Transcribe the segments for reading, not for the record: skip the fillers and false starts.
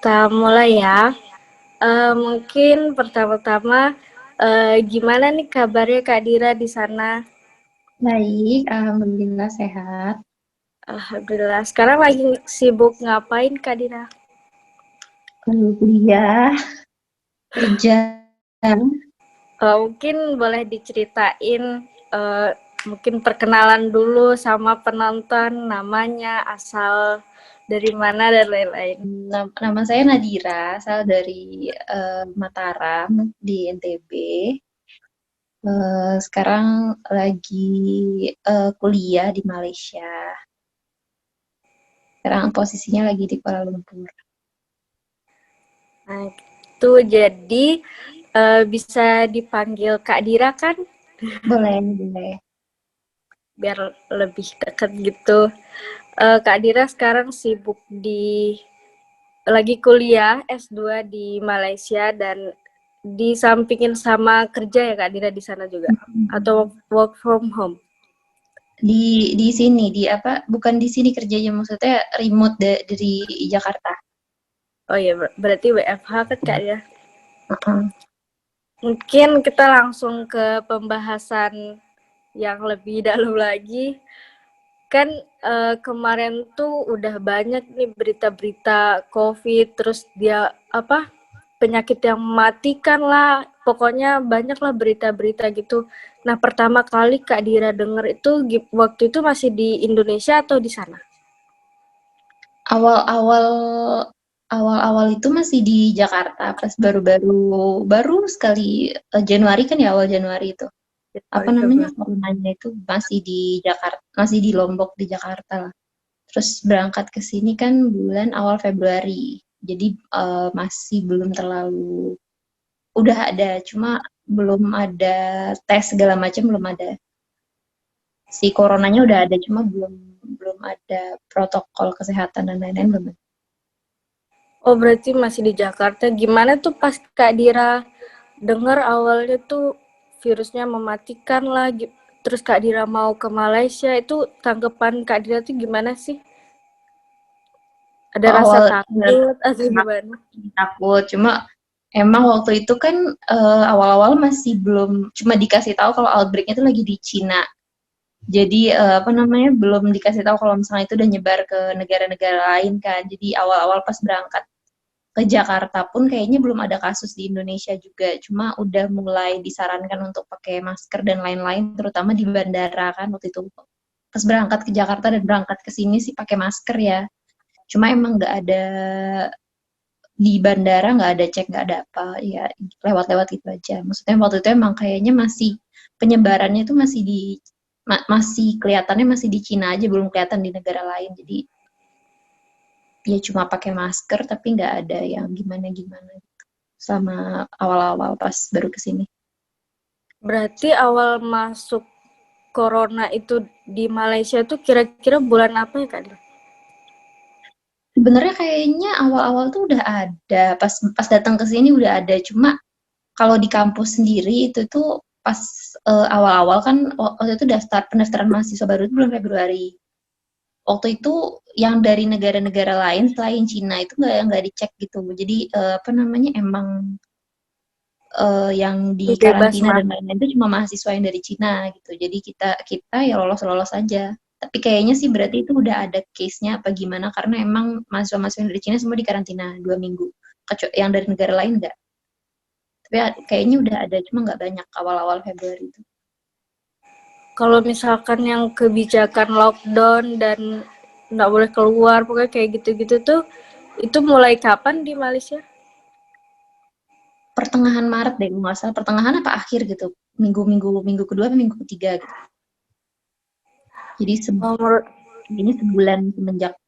kita mulai ya. Mungkin pertama-tama, gimana nih kabarnya Kak Dira di sana? Baik, alhamdulillah sehat. Alhamdulillah. Sekarang lagi sibuk ngapain Kak Dira? Kuliah, kerja. Mungkin boleh diceritain, mungkin perkenalan dulu sama penonton, namanya, asal dari mana dan lain-lain. Nama saya Nadira, asal dari Mataram di NTB. Sekarang lagi kuliah di Malaysia. Sekarang posisinya lagi di Kuala Lumpur. Nah, itu jadi bisa dipanggil Kak Dira kan? Boleh, boleh. Biar lebih dekat gitu. Kak Dira sekarang sibuk lagi kuliah S2 di Malaysia dan disampingin sama kerja ya Kak Dira di sana juga atau work from home? Di sini di apa? Bukan di sini kerjanya, maksudnya remote dari Jakarta. Oh iya, berarti WFH kan Kak ya. Heeh. Mungkin kita langsung ke pembahasan yang lebih dalam lagi. Kan kemarin tuh udah banyak nih berita-berita COVID, terus dia apa, penyakit yang mematikan lah, pokoknya banyak lah berita-berita gitu. Nah, pertama kali Kak Dira denger itu waktu itu masih di Indonesia atau di sana? Awal-awal awal-awal itu masih di Jakarta, pas baru sekali Januari kan ya, awal Januari itu. Apa Januari, namanya? Februari. Coronanya itu masih di Jakarta, masih di Lombok di Jakarta lah. Terus berangkat ke sini kan bulan awal Februari. Jadi masih belum terlalu, udah ada, cuma belum ada tes segala macam, belum ada. Si coronanya udah ada, cuma belum belum ada protokol kesehatan dan lain-lain, belum ada. Oh, berarti masih di Jakarta. Gimana tuh pas Kak Dira denger awalnya tuh virusnya mematikan lah, terus Kak Dira mau ke Malaysia, itu tanggapan Kak Dira tuh gimana sih? Ada rasa Awal takut atau gimana? takut, cuma emang waktu itu kan awal-awal masih belum, cuma dikasih tahu kalau outbreak-nya itu lagi di Cina. Jadi apa namanya, belum dikasih tahu kalau misalnya itu udah nyebar ke negara-negara lain kan. Jadi awal-awal pas berangkat ke Jakarta pun kayaknya belum ada kasus di Indonesia juga. Cuma udah mulai disarankan untuk pakai masker dan lain-lain, terutama di bandara kan waktu itu. Pas berangkat ke Jakarta dan berangkat ke sini sih pakai masker ya. Cuma emang nggak ada di bandara, nggak ada cek, nggak ada apa, ya lewat-lewat gitu aja. Maksudnya waktu itu emang kayaknya masih penyebarannya itu masih masih kelihatannya masih di Cina aja, belum kelihatan di negara lain. Jadi ya cuma pakai masker tapi nggak ada yang gimana-gimana gitu. Sama awal-awal pas baru kesini. Berarti awal masuk corona itu di Malaysia tuh kira-kira bulan apa ya Kak Dira? Sebenarnya kayaknya awal-awal tuh udah ada, pas pas datang ke sini udah ada, cuma kalau di kampus sendiri itu tuh pas awal-awal kan waktu itu pendaftaran mahasiswa baru itu bulan Februari. Waktu itu yang dari negara-negara lain selain Cina itu nggak dicek gitu. Jadi apa namanya, emang yang di Bebas karantina dan masuk. lain-lain itu cuma mahasiswa yang dari Cina gitu. Jadi kita kita ya lolos-lolos aja. Tapi kayaknya sih berarti itu udah ada case-nya apa gimana, karena emang mahasiswa-mahasiswa yang dari Cina semua di karantina 2 minggu. Yang dari negara lain enggak. Tapi kayaknya udah ada, cuma nggak banyak awal-awal Februari itu. Kalau misalkan yang kebijakan lockdown dan nggak boleh keluar, pokoknya kayak gitu-gitu tuh, itu mulai kapan di Malaysia? Pertengahan Maret deh, nggak salah, pertengahan apa akhir gitu. Minggu kedua atau minggu ketiga gitu. Jadi Menurut ini sebulan semenjak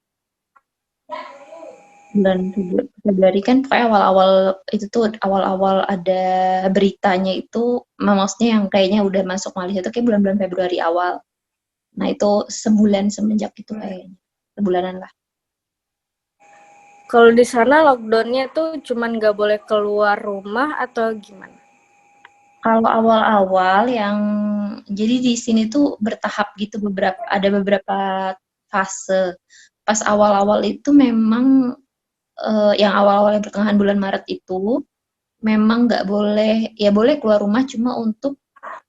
bulan Februari kan, pokoknya awal-awal itu tuh, awal-awal ada beritanya itu, maksudnya yang kayaknya udah masuk Malaysia itu kayak bulan-bulan Februari awal. Nah itu sebulan semenjak itu kayaknya, sebulanan lah. kalau di sana lockdownnya tuh cuman nggak boleh keluar rumah atau gimana? Kalau awal-awal yang, jadi di sini tuh bertahap gitu, ada beberapa fase. Pas awal-awal itu memang yang awal-awal yang pertengahan bulan Maret itu memang nggak boleh, ya boleh keluar rumah cuma untuk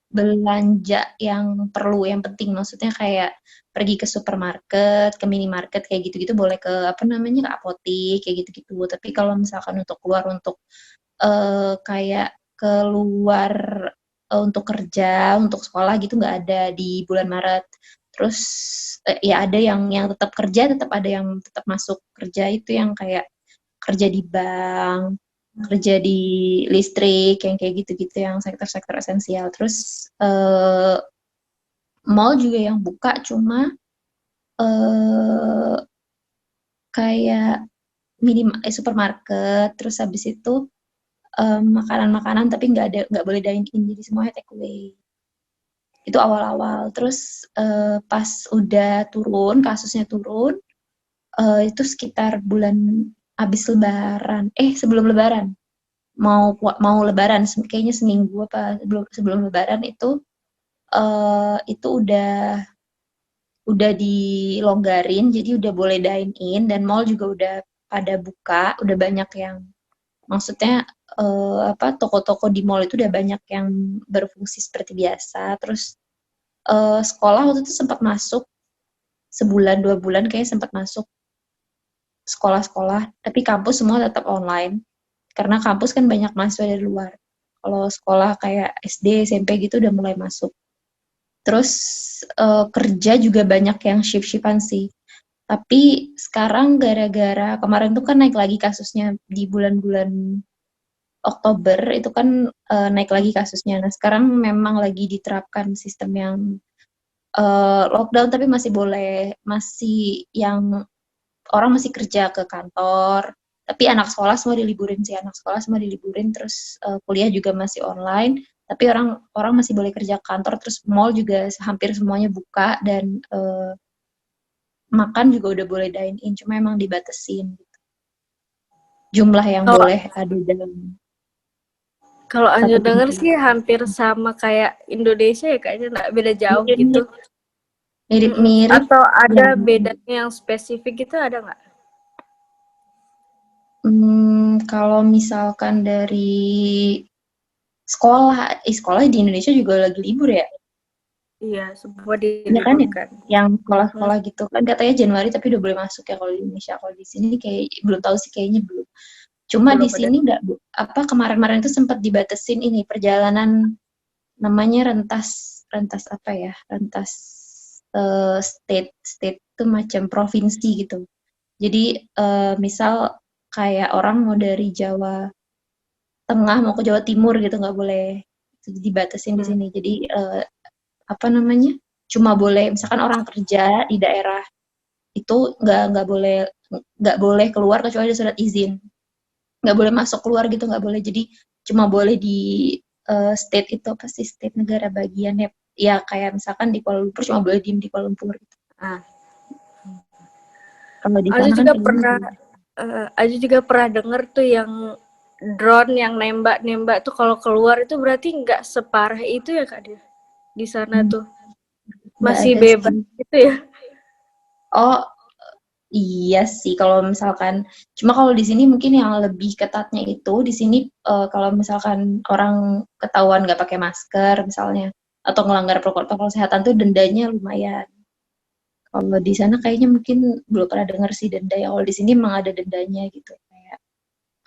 belanja yang perlu, yang penting. Maksudnya kayak pergi ke supermarket, ke minimarket kayak gitu-gitu boleh, ke apa namanya, ke apotik kayak gitu-gitu. Tapi kalau misalkan untuk keluar untuk kayak keluar untuk kerja, untuk sekolah gitu nggak ada di bulan Maret. Terus ya ada yang tetap kerja, tetap ada yang tetap masuk kerja itu yang kayak kerja di bank, kerja di listrik, yang kayak gitu-gitu, yang sektor-sektor esensial. Terus mall juga yang buka cuma eh, kayak supermarket, terus habis itu makanan-makanan, tapi nggak boleh dine in, jadi semuanya take away. Itu awal-awal. Terus pas udah turun, kasusnya turun, itu sekitar bulan habis Lebaran, sebelum Lebaran, mau Lebaran, kayaknya seminggu apa sebelum Lebaran itu udah dilonggarin, jadi udah boleh dine in dan mall juga udah pada buka, udah banyak yang, maksudnya toko-toko di mall itu udah banyak yang berfungsi seperti biasa. Terus sekolah waktu itu sempat masuk sebulan 2 bulan kayak sempat masuk sekolah-sekolah, tapi kampus semua tetap online karena kampus kan banyak mahasiswa dari luar. Kalau sekolah kayak SD, SMP gitu udah mulai masuk. Terus kerja juga banyak yang shift-shiftan sih. Tapi sekarang gara-gara kemarin tuh kan naik lagi kasusnya di bulan-bulan Oktober itu kan naik lagi kasusnya. Nah sekarang memang lagi diterapkan sistem yang lockdown, tapi masih yang orang masih kerja ke kantor. Tapi anak sekolah semua diliburin sih, anak sekolah semua diliburin. Terus kuliah juga masih online. Tapi orang masih boleh kerja ke kantor. Terus mall juga hampir semuanya buka dan makan juga udah boleh dine in, cuma emang dibatesin gitu. Jumlah yang Kalau boleh ada dalam kalau satu Anju denger tempat. sih hampir sama kayak Indonesia ya, kayaknya nggak beda jauh gitu. Mirip-mirip, mirip-mirip Atau ada yang bedanya yang spesifik gitu, ada nggak? kalau misalkan dari sekolah di Indonesia juga lagi libur ya. Iya, semua Iya kan ya? diliburkan. Yang Hmm, sekolah-sekolah gitu kan katanya Januari tapi udah boleh masuk ya kalau di Indonesia. Kalau di sini kayak belum tahu sih, kayaknya belum. Cuma di belum ada. sini nggak apa kemarin-kemarin itu sempat dibatesin ini perjalanan, namanya rentas rentas apa ya? Rentas state state itu macam provinsi gitu. Jadi misal kayak orang mau dari Jawa Tengah mau ke Jawa Timur gitu nggak boleh, dibatasin di Hmm. sini. Jadi apa namanya? Cuma boleh misalkan orang kerja di daerah itu nggak boleh keluar kecuali ada surat izin. Nggak boleh masuk keluar gitu, nggak boleh. Jadi cuma boleh di state itu, pasti state negara bagiannya. Ya kayak misalkan di Kuala Lumpur cuma boleh diem di Kuala Lumpur gitu. Ah, Kalau di Aja sana kan juga kayaknya pernah boleh. Aja juga pernah denger tuh yang drone yang nembak-nembak tuh kalau keluar itu berarti nggak separah itu ya Kak dia di sana Hmm, tuh nggak masih ada bebas sih. gitu ya. Oh, iya sih, kalau misalkan, cuma kalau di sini mungkin yang lebih ketatnya itu di sini kalau misalkan orang ketahuan nggak pakai masker misalnya atau melanggar protokol kesehatan tuh dendanya lumayan. Kalau di sana kayaknya mungkin belum pernah dengar sih denda ya. Kalau di sini emang ada dendanya gitu.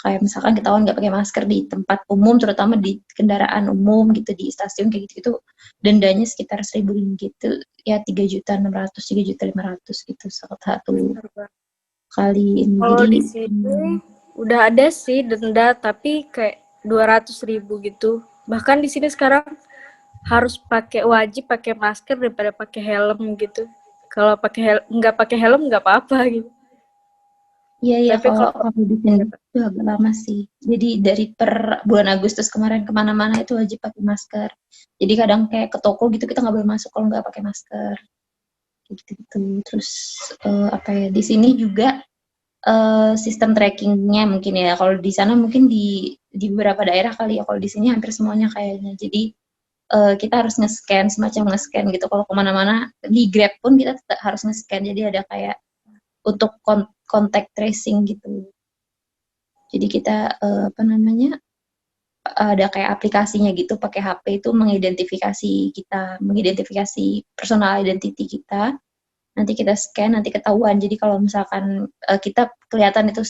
Kayak misalkan ketahuan nggak pakai masker di tempat umum, terutama di kendaraan umum gitu, di stasiun kayak gitu, itu dendanya sekitar 1.000 gitu, ya 3.600.000 3.500.000 gitu satu kali ini. Kalau Jadi di sini udah ada sih denda tapi kayak 200.000 gitu. Bahkan di sini sekarang harus wajib pakai masker daripada pakai helm gitu. Kalau nggak pakai helm nggak apa-apa gitu. iya ya, Tapi kalau kalau kalau di sini itu agak lama sih. Jadi dari per bulan Agustus kemarin kemana-mana itu wajib pakai masker. Jadi kadang kayak ke toko gitu kita nggak boleh masuk kalau nggak pakai masker. Gitu-gitu. Terus apa ya, di sini juga sistem trackingnya mungkin ya. Kalau di sana mungkin di beberapa daerah kali ya. Kalau di sini hampir semuanya kayaknya. Jadi kita harus nge-scan, semacam nge-scan gitu. Kalau kemana-mana di Grab pun kita tetap harus nge-scan. Jadi ada kayak untuk contact tracing gitu. Jadi kita apa namanya ada kayak aplikasinya gitu pakai HP itu mengidentifikasi personal identity kita. Nanti kita scan, nanti ketahuan. Jadi kalau misalkan kita kelihatan itu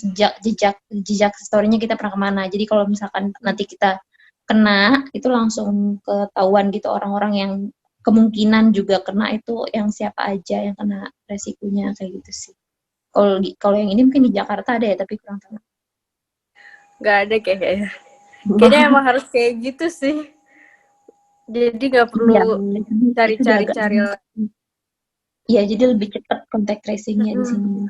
jejak story-nya kita pernah kemana. Jadi kalau misalkan nanti kita kena, itu langsung ketahuan gitu orang-orang yang kemungkinan juga kena itu yang siapa aja yang kena resikonya kayak gitu sih. Kalau yang ini mungkin di Jakarta ada ya, tapi kurang tahu. Nggak ada kayaknya. Kayaknya emang harus kayak gitu sih. Jadi nggak perlu Iya, itu udah agak cari-cari. Iya, jadi lebih cepat contact tracing-nya di sini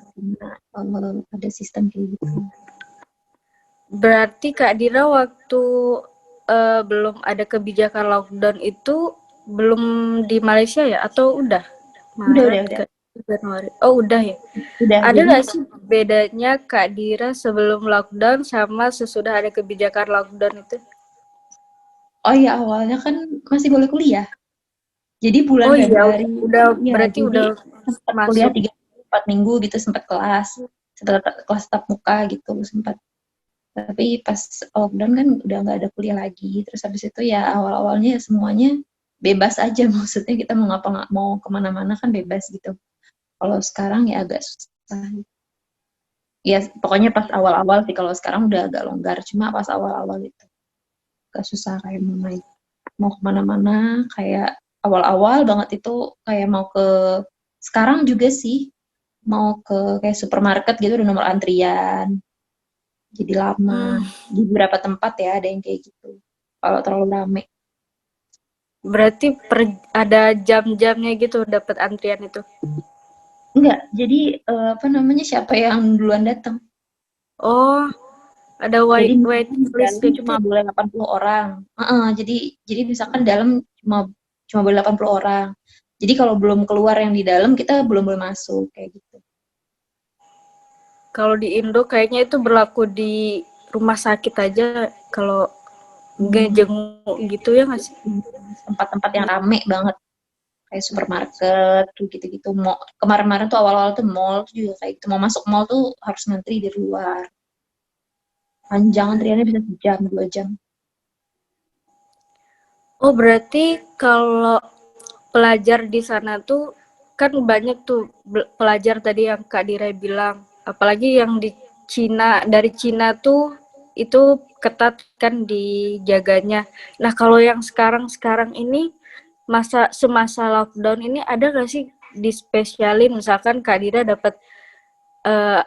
karena ada sistem kayak gitu. Berarti Kak Dira waktu belum ada kebijakan lockdown itu belum di Malaysia ya? Atau udah? Maret Udah. ke Januari. Oh udah ya? Udah, Ada jadi nggak sih bedanya Kak Dira sebelum lockdown sama sesudah ada kebijakan lockdown itu? oh ya awalnya kan masih boleh kuliah. Jadi bulan Oh iya, Februari, udah ya berarti udah jadi sempat kuliah masuk. 3-4 minggu gitu, sempat kelas tatap muka gitu, sempat. Tapi pas lockdown kan udah nggak ada kuliah lagi. Terus habis itu ya awal-awalnya semuanya bebas aja, maksudnya kita mau kemana-mana kan bebas gitu. Kalau sekarang ya agak susah. Ya pokoknya pas awal-awal sih, kalau sekarang udah agak longgar. Cuma pas awal-awal itu agak susah kayak mau kemana-mana, kayak awal-awal banget itu kayak mau ke, sekarang juga sih mau ke kayak supermarket gitu udah nomor antrian, jadi lama. Di beberapa tempat ya ada yang kayak gitu kalau terlalu rame. Berarti ada jam-jamnya gitu dapat antrian itu. Enggak, jadi apa namanya, siapa yang duluan datang. Oh, ada Jadi wait misalkan di list dalam kayak gitu cuma ya? boleh 80 orang. Jadi misalkan dalam cuma boleh 80 orang. Jadi kalau belum keluar yang di dalam kita belum boleh masuk kayak gitu. Kalau di Indo kayaknya itu berlaku di rumah sakit aja kalau ngejenguk gitu ya nggak sih? Tempat-tempat yang rame banget kayak supermarket gitu-gitu. Kemarin-kemarin tuh awal-awal tuh mall tuh juga kayak gitu. Mau masuk mall tuh harus ngantri di luar. Panjang antriannya bisa sejam, 2 jam. Oh, berarti kalau pelajar di sana tuh kan banyak tuh pelajar tadi yang Kak Dira bilang, apalagi yang di Cina, dari Cina tuh itu ketat kan dijaganya. Nah, kalau yang sekarang ini semasa lockdown ini ada nggak sih dispesialin misalkan Kak Dira dapat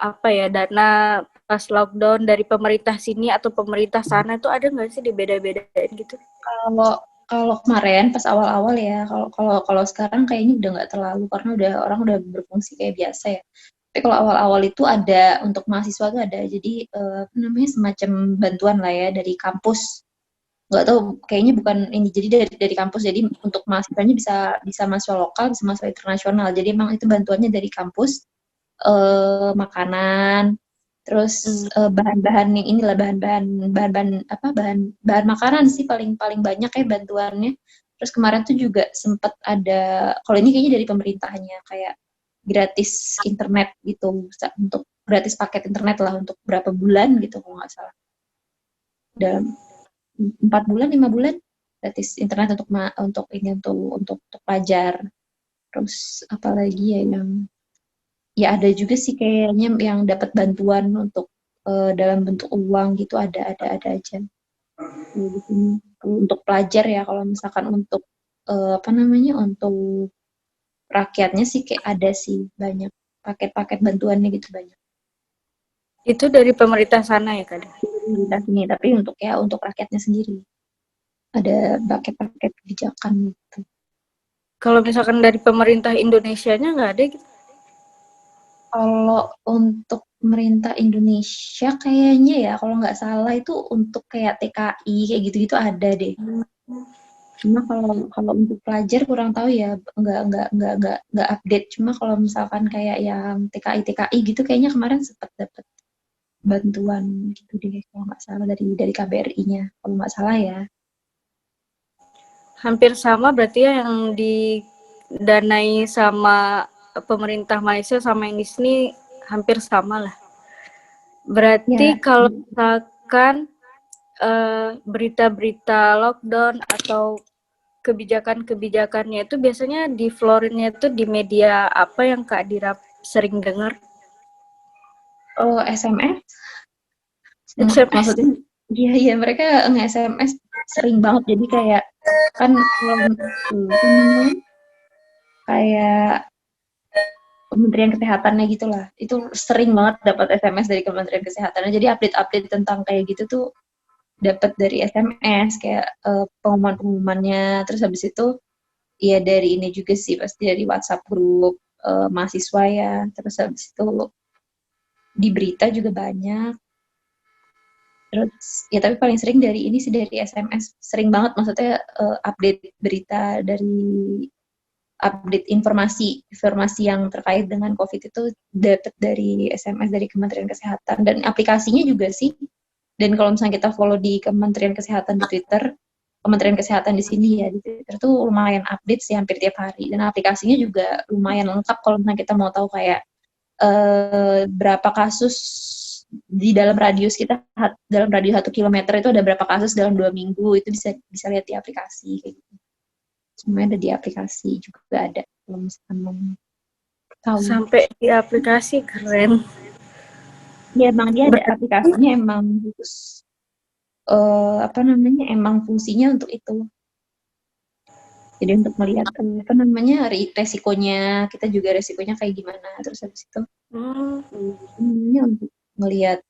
apa ya dana pas lockdown dari pemerintah sini atau pemerintah sana itu ada nggak sih dibeda-bedain gitu? Kalau kalau kemarin pas awal-awal ya, kalau sekarang kayaknya udah nggak terlalu karena orang udah berfungsi kayak biasa ya. Tapi kalau awal-awal itu ada untuk mahasiswa tuh ada. Jadi apa namanya, semacam bantuan lah ya dari kampus. Nggak tahu, kayaknya bukan ini. Jadi dari kampus. Jadi untuk mahasiswanya bisa bisa mahasiswa lokal, bisa mahasiswa internasional. Jadi emang itu bantuannya dari kampus, makanan, terus bahan-bahan yang inilah, bahan makanan sih paling paling banyak ya bantuannya. Terus kemarin tuh juga sempat ada, kalau ini kayaknya dari pemerintahnya, kayak gratis internet gitu, untuk gratis paket internet lah untuk berapa bulan gitu kalau nggak salah, dalam 4 bulan 5 bulan gratis internet untuk ini, untuk pelajar. Terus apalagi ya yang, ya ada juga sih kayaknya yang dapat bantuan untuk dalam bentuk uang gitu, ada aja. Di sini. Untuk pelajar ya, kalau misalkan untuk apa namanya, untuk rakyatnya sih kayak ada sih banyak paket-paket bantuannya gitu, banyak. Itu dari pemerintah sana ya, Kak? Di sini, tapi untuk rakyatnya sendiri ada paket-paket kebijakan gitu. Kalau misalkan dari pemerintah Indonesianya nggak ada gitu? Kalau untuk pemerintah Indonesia kayaknya ya, kalau nggak salah itu untuk kayak TKI kayak gitu-gitu ada deh. Cuma kalau untuk pelajar kurang tahu ya, nggak update. Cuma kalau misalkan kayak yang TKI gitu kayaknya kemarin sempat dapat bantuan gitu deh kalau nggak salah dari KBRI-nya kalau nggak salah ya. Hampir sama berarti ya yang didanai sama pemerintah Malaysia sama yang di sini hampir sama lah. Berarti Ya, kalau misalkan berita-berita lockdown atau kebijakan-kebijakannya itu biasanya di Florinnya itu di media apa yang Kak Dira sering dengar? oh SMS, SMS. maksudnya, iya iya mereka nge-SMS sering banget. Jadi kayak kan kalau apa namanya kayak Kementerian Kesehatannya gitulah, itu sering banget dapat SMS dari Kementerian Kesehatan. Jadi update-update tentang kayak gitu tuh dapat dari SMS kayak pengumuman-pengumumannya. Terus habis itu ya dari ini juga sih pasti dari WhatsApp grup mahasiswa ya. Terus habis itu di berita juga banyak. Terus ya tapi paling sering dari ini sih dari SMS. Sering banget maksudnya update berita dari update informasi yang terkait dengan COVID itu dapat dari SMS dari Kementerian Kesehatan dan aplikasinya juga sih. Dan kalau misalnya kita follow di Kementerian Kesehatan di Twitter, Kementerian Kesehatan di sini ya di Twitter tuh lumayan update sih hampir tiap hari dan aplikasinya juga lumayan lengkap kalau misalnya kita mau tahu kayak berapa kasus di dalam radius kita dalam radius 1 kilometer itu ada berapa kasus dalam 2 minggu itu bisa bisa lihat di aplikasi kayak gitu. Semuanya ada di aplikasi juga ada kalau misalkan mau tahu. Sampai di aplikasi, keren. Ya emang dia ada Berarti aplikasinya emang khusus apa namanya emang fungsinya untuk itu. Jadi untuk melihat apa namanya resikonya kita juga resikonya kayak gimana terus habis itu ini untuk melihat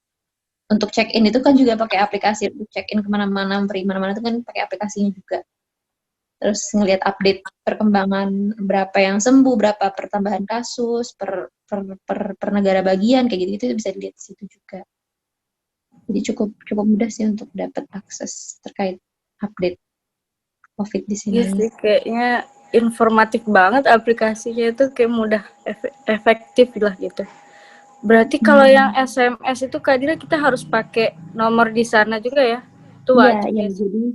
untuk check in itu kan juga pakai aplikasi untuk check in kemana-mana pergi mana-mana itu kan pakai aplikasinya juga. Terus ngelihat update perkembangan berapa yang sembuh, berapa pertambahan kasus per negara bagian kayak gitu itu bisa dilihat di situ juga. Jadi cukup mudah sih untuk dapat akses terkait update COVID di iya sini. sih, kayaknya informatif banget aplikasinya itu, kayak mudah, efektif lah gitu. Berarti kalau yang SMS itu Kak Dira kita harus pakai nomor di sana juga ya? Itu Iya, wajib ya. ya?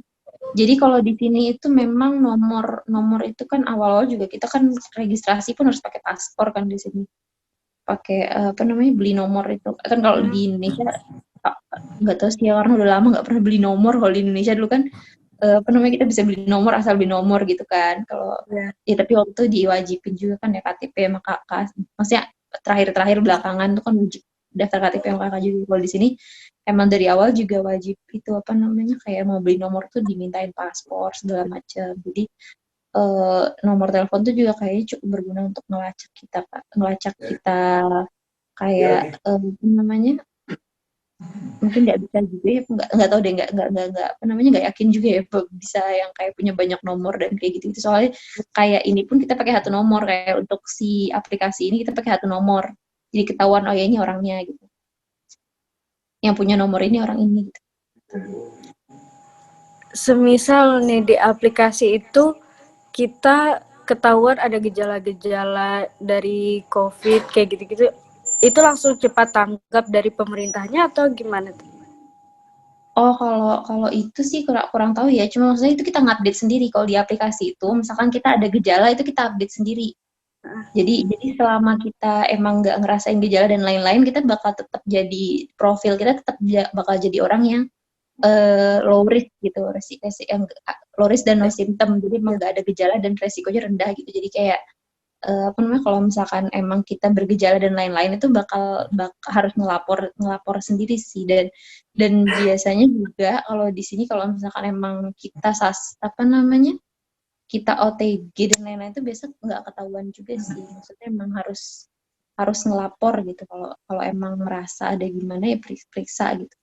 Jadi kalau di sini itu memang nomor itu kan awal-awal juga kita kan registrasi pun harus pakai paspor kan di sini. Pakai apa namanya beli nomor itu. Kan kalau di Indonesia nggak tahu sih ya karena udah lama nggak pernah beli nomor. Kalau di Indonesia dulu kan apa namanya kita bisa beli nomor asal beli nomor gitu kan. Kalau Ya. ya tapi waktu itu diwajibin juga kan ya KTP sama kakak. Maksudnya terakhir-terakhir belakangan tuh kan wajib daftar KTP sama kakak juga. Kalau di sini emang dari awal juga wajib itu apa namanya kayak mau beli nomor tuh dimintain paspor segala macam. Jadi nomor telepon tuh juga kayaknya cukup berguna untuk ngelacak kita kayak apa namanya mungkin nggak bisa juga ya nggak tahu deh nggak apa namanya nggak yakin juga ya bisa yang kayak punya banyak nomor dan kayak gitu gitu soalnya kayak ini pun kita pakai satu nomor kayak untuk si aplikasi ini kita pakai satu nomor jadi ketahuan oh ya ini orangnya gitu yang punya nomor ini orang ini gitu. Semisal nih di aplikasi itu kita ketahuan ada gejala-gejala dari COVID kayak gitu-gitu, itu langsung cepat tanggap dari pemerintahnya atau gimana tuh? Oh, kalau kalau itu sih kurang tahu ya. Cuma maksudnya itu kita ngupdate sendiri. Kalau di aplikasi itu, misalkan kita ada gejala itu kita update sendiri. Jadi selama kita emang nggak ngerasain gejala dan lain-lain, kita bakal tetap jadi profil kita tetap bakal jadi orang yang low risk gitu, yang low risk dan no symptom. Jadi emang nggak ada gejala dan resikonya rendah gitu. Jadi kayak apa namanya kalau misalkan emang kita bergejala dan lain-lain itu bakal harus ngelapor sendiri sih dan biasanya juga kalau di sini kalau misalkan emang kita apa namanya kita OTG dan lain-lain itu biasa nggak ketahuan juga sih maksudnya emang harus harus ngelapor gitu kalau kalau emang merasa ada gimana ya periksa gitu.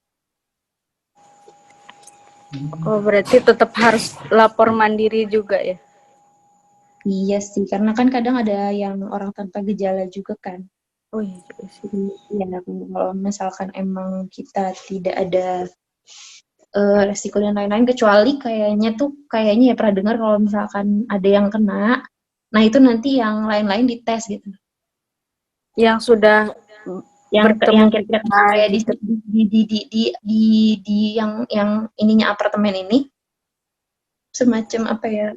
Oh, berarti tetap harus lapor mandiri juga ya? Iya sih karena kan kadang ada yang orang tanpa gejala juga kan. Oh iya juga sih. Ya, kalau misalkan emang kita tidak ada resiko dan lain-lain kecuali kayaknya ya pernah dengar kalau misalkan ada yang kena, nah itu nanti yang lain-lain dites gitu. Yang sudah Yang bertemu kira-kira gejala kayak gitu. di yang ininya apartemen ini semacam apa ya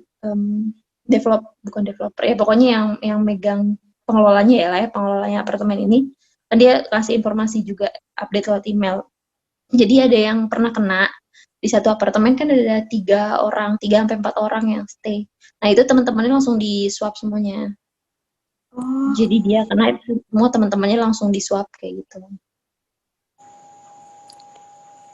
bukan developer ya pokoknya yang megang pengelolanya ya lah ya pengelolanya apartemen ini kan dia kasih informasi juga, update lewat email. Jadi ada yang pernah kena di satu apartemen kan ada 3 orang, 3 sampai 4 orang yang stay. Nah itu teman-temannya langsung di swab semuanya. Oh, Jadi dia kena itu semua teman-temannya langsung di swab kayak gitu.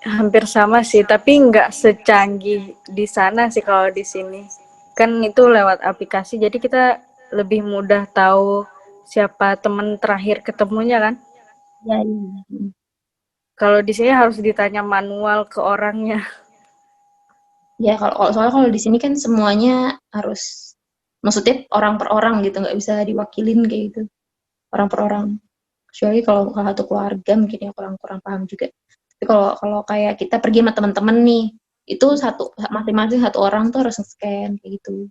hampir sama sih, tapi nggak secanggih di sana sih kalau di sini. Kan itu lewat aplikasi, jadi kita lebih mudah tahu siapa teman terakhir ketemunya kan. Ya, iya. Kalau di sini harus ditanya manual ke orangnya. Ya kalau soalnya kalau di sini kan semuanya harus, maksudnya orang per orang gitu, nggak bisa diwakilin kayak gitu, orang per orang. Kecuali kalau satu keluarga mungkin ya kurang paham juga. Tapi kalau kalau kayak kita pergi sama teman-teman nih, itu masing-masing satu orang tuh harus scan kayak gitu.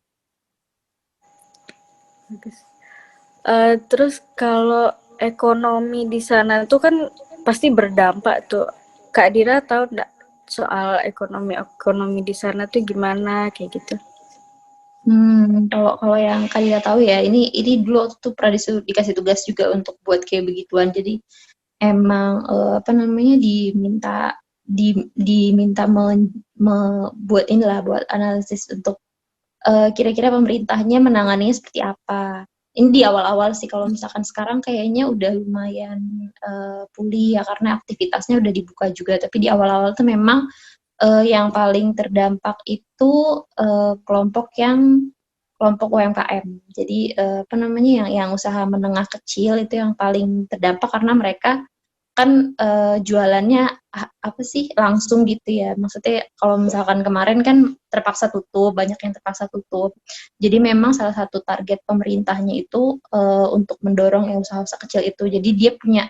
Terus kalau ekonomi di sana tuh kan pasti berdampak tuh. Kak Dira tahu nggak soal ekonomi di sana tuh gimana kayak gitu? Kalau kalau yang kalian tahu ya, ini dulu waktu tuh pernah dikasih tugas juga untuk buat kayak begituan. Jadi emang apa namanya diminta buat inilah buat analisis untuk kira-kira pemerintahnya menanganinya seperti apa. Ini di awal-awal sih, kalau misalkan sekarang kayaknya udah lumayan pulih ya karena aktivitasnya udah dibuka juga. Tapi di awal-awal tuh memang yang paling terdampak itu kelompok UMKM. Jadi apa namanya yang usaha menengah kecil itu yang paling terdampak karena mereka kan jualannya apa sih langsung gitu ya. Maksudnya kalau misalkan kemarin kan terpaksa tutup, banyak yang terpaksa tutup. Jadi memang salah satu target pemerintahnya itu untuk mendorong yang usaha-usaha kecil itu. Jadi dia punya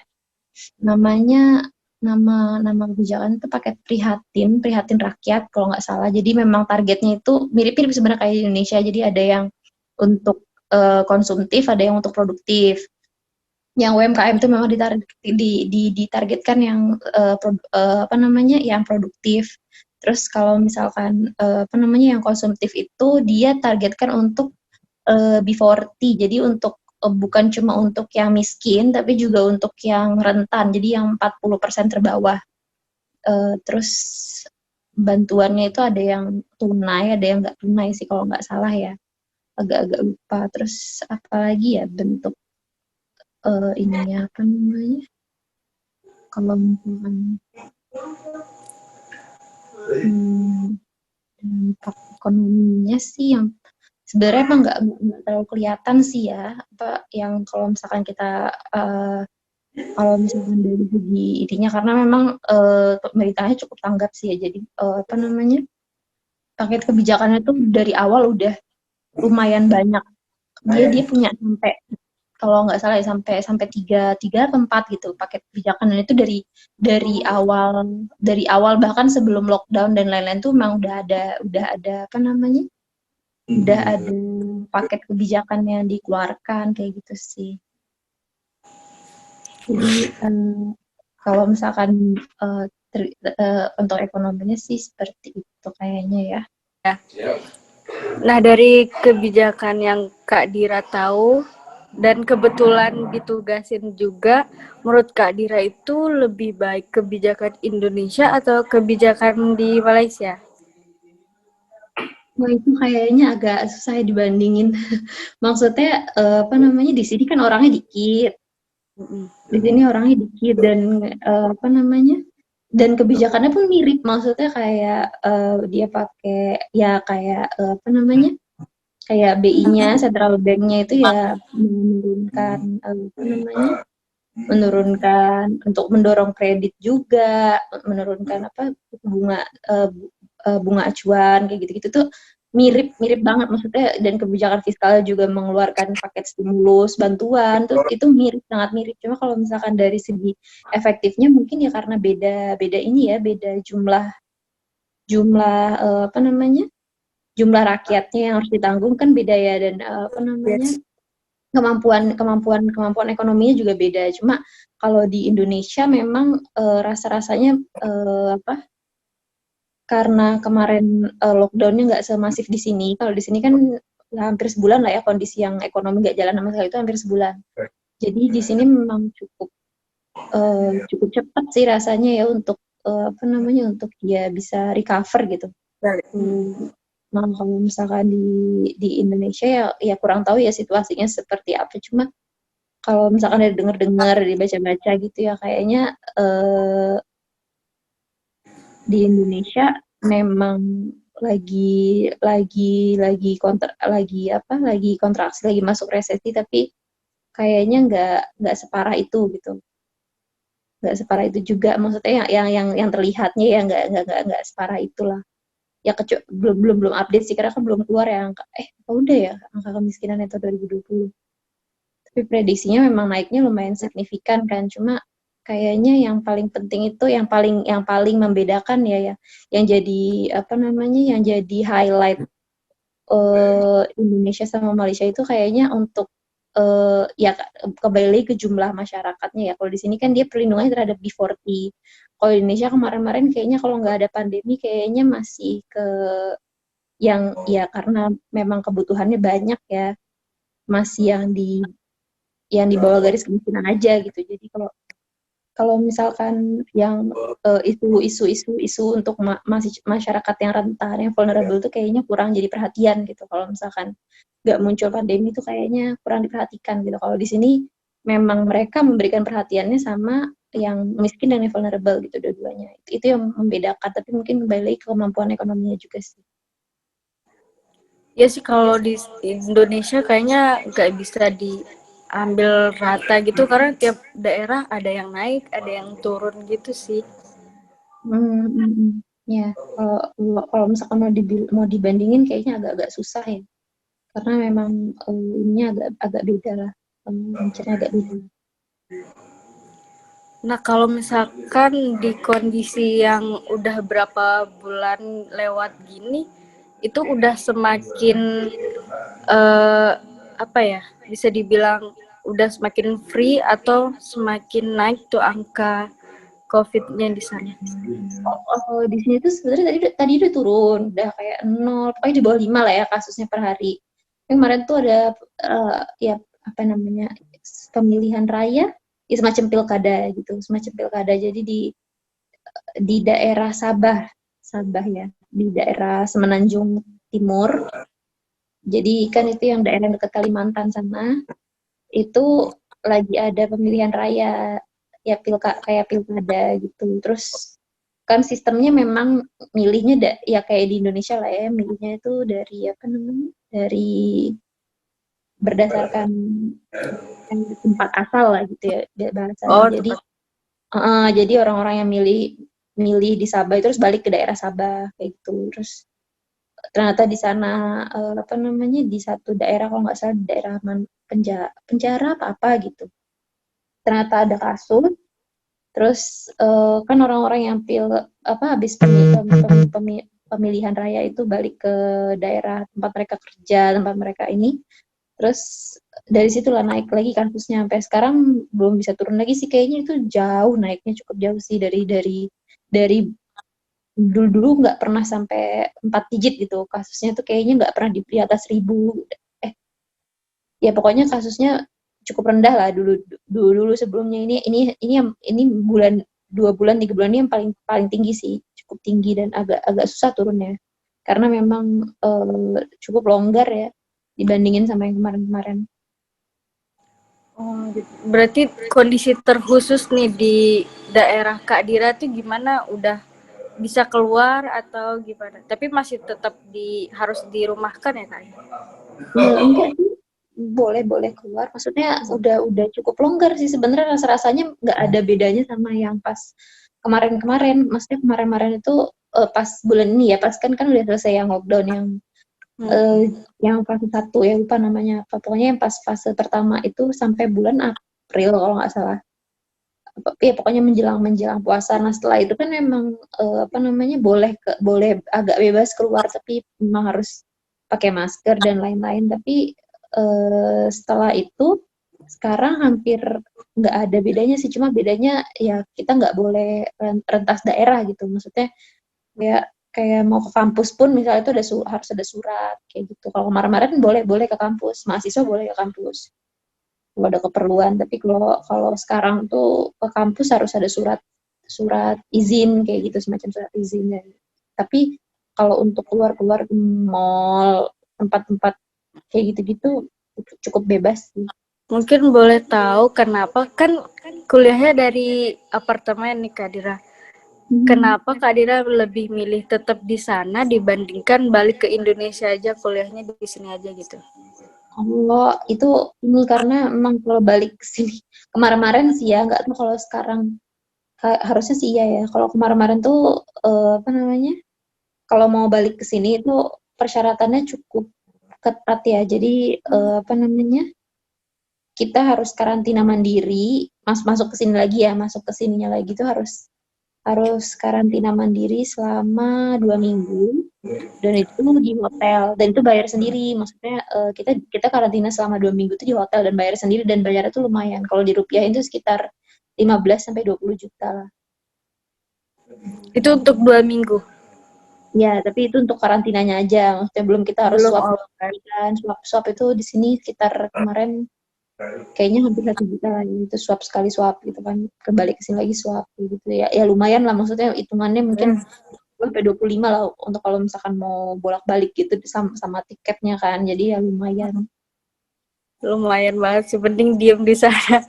namanya nama kebijakan itu pakai prihatin rakyat kalau nggak salah. Jadi memang targetnya itu mirip-mirip sebenarnya kayak di Indonesia. Jadi ada yang untuk konsumtif, ada yang untuk produktif. Yang UMKM itu memang ditargetkan yang apa namanya yang produktif. Terus kalau misalkan apa namanya yang konsumtif itu dia targetkan untuk B40, jadi untuk bukan cuma untuk yang miskin tapi juga untuk yang rentan, jadi yang 40% terbawah. Terus bantuannya itu ada yang tunai, ada yang nggak tunai sih kalau nggak salah ya, agak-agak lupa. Terus apalagi ya bentuk ininya apa namanya kalau misalkan dampak ekonominya sih yang sebenarnya emang nggak terlalu kelihatan sih ya, apa yang kalau misalkan kita kalau misalkan dari segi intinya karena memang pemerintahnya cukup tanggap sih ya. Jadi apa namanya paket kebijakannya tuh dari awal udah lumayan banyak. Dia punya sampai kalau nggak salah ya sampai sampai tiga atau 4 gitu paket kebijakan, dan itu dari awal bahkan sebelum lockdown dan lain-lain tuh memang udah ada apa namanya udah ada paket kebijakan yang dikeluarkan kayak gitu sih. Jadi kalau misalkan untuk ekonominya sih seperti itu kayaknya ya. Nah, dari kebijakan yang Kak Dira tahu dan kebetulan ditugasin juga, menurut Kak Dira itu lebih baik kebijakan Indonesia atau kebijakan di Malaysia? Wah itu kayaknya agak susah dibandingin. Maksudnya apa namanya di sini kan orangnya dikit, di sini orangnya dikit dan apa namanya dan kebijakannya pun mirip. Maksudnya kayak dia pakai ya kayak apa namanya kayak BI-nya, central bank-nya itu ya menurunkan apa namanya menurunkan untuk mendorong kredit juga, menurunkan apa bunga bunga acuan kayak gitu-gitu tuh mirip banget maksudnya, dan kebijakan fiskal juga mengeluarkan paket stimulus bantuan tuh itu sangat mirip. Cuma kalau misalkan dari segi efektifnya mungkin ya karena beda ini ya, beda jumlah jumlah apa namanya jumlah rakyatnya yang harus ditanggung kan beda ya, dan apa namanya kemampuan ekonominya juga beda. Cuma kalau di Indonesia memang rasa-rasanya apa karena kemarin lockdown-nya nggak semasif di sini. Kalau di sini kan hampir sebulan lah ya kondisi yang ekonomi nggak jalan sama sekali, itu hampir sebulan. Jadi di sini memang cukup cukup cepat sih rasanya ya untuk apa namanya untuk dia bisa recover gitu. Nah, kalau misalkan di Indonesia ya ya kurang tahu ya situasinya seperti apa. Cuma kalau misalkan ada dengar-dengar, dibaca-baca gitu ya kayaknya di Indonesia memang lagi kontraksi, lagi masuk resesi tapi kayaknya nggak separah itu gitu. Nggak separah itu juga maksudnya yang terlihatnya ya nggak separah itulah. Ya belum update sih karena kan belum keluar ya angka apa udah ya angka kemiskinan itu 2020. Tapi prediksinya memang naiknya lumayan signifikan kan. Cuma kayaknya yang paling penting itu yang paling membedakan ya yang jadi apa namanya yang jadi highlight Indonesia sama Malaysia itu kayaknya untuk ya kembali lagi ke jumlah masyarakatnya ya. Kalau di sini kan dia perlindungannya terhadap B40. Kalau di Indonesia kemarin-kemarin kayaknya kalau nggak ada pandemi kayaknya masih ke yang ya karena memang kebutuhannya banyak ya masih yang di bawah garis kemiskinan aja gitu. Jadi kalau kalau misalkan yang isu untuk masih masyarakat yang rentan, yang vulnerable tuh kayaknya kurang jadi perhatian gitu. Kalau misalkan nggak muncul pandemi itu kayaknya kurang diperhatikan gitu. Kalau di sini memang mereka memberikan perhatiannya sama yang miskin dan yang vulnerable gitu dua-duanya. Itu yang membedakan, tapi mungkin kembali lagi ke kemampuan ekonominya juga sih. Ya sih kalau di Indonesia kayaknya nggak bisa diambil rata gitu karena tiap daerah ada yang naik, ada yang turun gitu sih. Hmm, hmm, hmm. Ya, kalau kalau misalkan mau dibandingin kayaknya agak-agak susah ya. Karena memang ininya agak agak beda lah, nature agak beda. Nah, kalau misalkan di kondisi yang udah berapa bulan lewat gini, itu udah semakin eh, apa ya? Bisa dibilang udah semakin free atau semakin naik tuh angka COVID-nya di sana. Di sini tuh sebenarnya tadi udah turun, udah kayak 0, pokoknya di bawah 5 lah ya kasusnya per hari. Kemarin tuh ada ya apa namanya pemilihan raya, ya semacam pilkada gitu, semacam pilkada. Jadi di daerah Sabah, Sabah ya, di daerah Semenanjung Timur. Jadi kan itu yang daerah dekat Kalimantan sana, itu lagi ada pemilihan raya ya kayak pilkada gitu. Terus kan sistemnya memang milihnya ya kayak di Indonesia lah ya, milihnya itu dari apa namanya? Dari berdasarkan tempat asal lah gitu ya bahasanya. Oh, Jadi tempat. jadi orang-orang yang milih milih di Sabah itu terus balik ke daerah Sabah kayak gitu. Terus ternyata di sana apa namanya di satu daerah kalau nggak salah di daerah penjara apa gitu. Ternyata ada kasus. Terus kan orang-orang yang habis pemilihan raya itu balik ke daerah tempat mereka kerja, tempat mereka ini. Terus dari situlah naik lagi kasusnya sampai sekarang belum bisa turun lagi sih kayaknya itu jauh naiknya cukup jauh sih dari dulu nggak pernah sampai 4 digit gitu kasusnya tuh kayaknya nggak pernah di atas 1.000 ya pokoknya kasusnya cukup rendah lah dulu sebelumnya ini bulan 2 bulan 3 bulan ini yang paling paling tinggi sih cukup tinggi dan agak agak susah turunnya karena memang cukup longgar ya dibandingin sama yang kemarin-kemarin. Oh, gitu. Berarti kondisi terkhusus nih di daerah Kak Dira tuh gimana? Udah bisa keluar atau gimana? Tapi masih tetap harus dirumahkan ya Kak? Enggak sih boleh boleh keluar maksudnya udah cukup longgar sih sebenarnya rasanya nggak ada bedanya sama yang pas kemarin-kemarin maksudnya kemarin-kemarin itu pas bulan ini ya pas kan udah selesai yang lockdown yang fase 1 ya lupa namanya apa pokoknya yang pas fase pertama itu sampai bulan April kalau nggak salah ya pokoknya menjelang menjelang puasa nah setelah itu kan memang apa namanya boleh agak bebas keluar tapi memang harus pakai masker dan lain-lain tapi setelah itu sekarang hampir nggak ada bedanya sih cuma bedanya ya kita nggak boleh rentas daerah gitu maksudnya kayak kayak mau ke kampus pun misalnya itu harus ada surat kayak gitu kalau kemarin-kemarin boleh boleh ke kampus mahasiswa boleh ke kampus kalau ada keperluan. Tapi kalau sekarang tuh ke kampus harus ada surat izin kayak gitu, semacam surat izin. Tapi kalau untuk keluar-keluar ke mall, tempat-tempat kayak gitu-gitu cukup bebas sih. Mungkin boleh tahu kenapa kan kuliahnya dari apartemen nih Kak Dira. Kenapa Kak Dira lebih milih tetap di sana dibandingkan balik ke Indonesia aja kuliahnya di sini aja gitu? Kalau itu ini karena emang kalau balik ke sini kemarin-kemarin sih ya, nggak tahu kalau sekarang harusnya sih iya ya. Kalau kemarin-kemarin tuh apa namanya? Kalau mau balik ke sini itu persyaratannya cukup ketat ya. Jadi apa namanya? Kita harus karantina mandiri, masuk ke sini lagi ya, masuk ke sininya lagi tuh harus karantina mandiri selama 2 minggu, dan itu di hotel, dan itu bayar sendiri. Maksudnya kita karantina selama 2 minggu itu di hotel dan bayar sendiri, dan bayarnya tuh lumayan. Kalau dirupiahin itu sekitar 15 sampai 20 juta lah. Itu untuk 2 minggu. Ya, tapi itu untuk karantinanya aja. Maksudnya belum kita harus Belum swab open. kan. Swab itu di sini sekitar kemarin kayaknya hampir 1 juta lah. Itu swab sekali swab gitu kan. Kembali ke sini lagi swab gitu ya. Ya lumayan lah, maksudnya hitungannya mungkin sampai 25 lah untuk kalau misalkan mau bolak-balik gitu sama tiketnya kan. Jadi ya lumayan. Lumayan banget sih, penting diem di sana.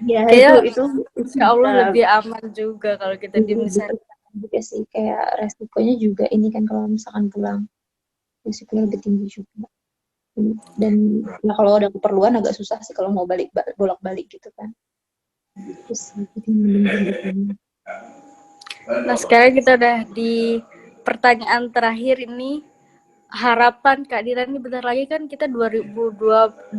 Ya Kayak itu insya Allah lebih aman juga kalau kita diem di sana. juga sih, kayak resikonya juga ini kan kalau misalkan pulang resikonya lebih tinggi juga. Dan ya kalau ada keperluan agak susah sih kalau mau bolak-balik gitu kan. Terus Nah sekarang kita udah di pertanyaan terakhir ini. Harapan Kak Dira ini bentar lagi kan kita 2021.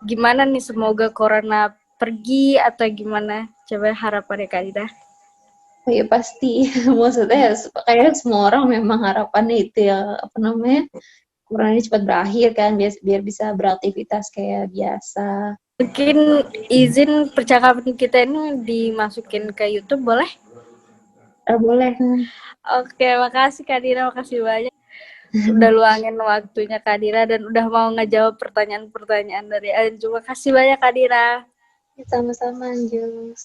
Gimana nih, semoga corona pergi atau gimana? Coba harapannya Kak Dira. Oh ya pasti, maksudnya kayak semua orang memang harapannya itu ya, apa namanya, corona ini cepat berakhir kan, biar bisa beraktivitas kayak biasa. Mungkin izin percakapan kita ini dimasukin ke YouTube, boleh? Boleh. Oke, makasih Kak Dira, makasih banyak. Udah luangin waktunya Kak Dira dan udah mau ngejawab pertanyaan-pertanyaan dari Anju. Makasih banyak Kak Dira. Sama-sama Anjus.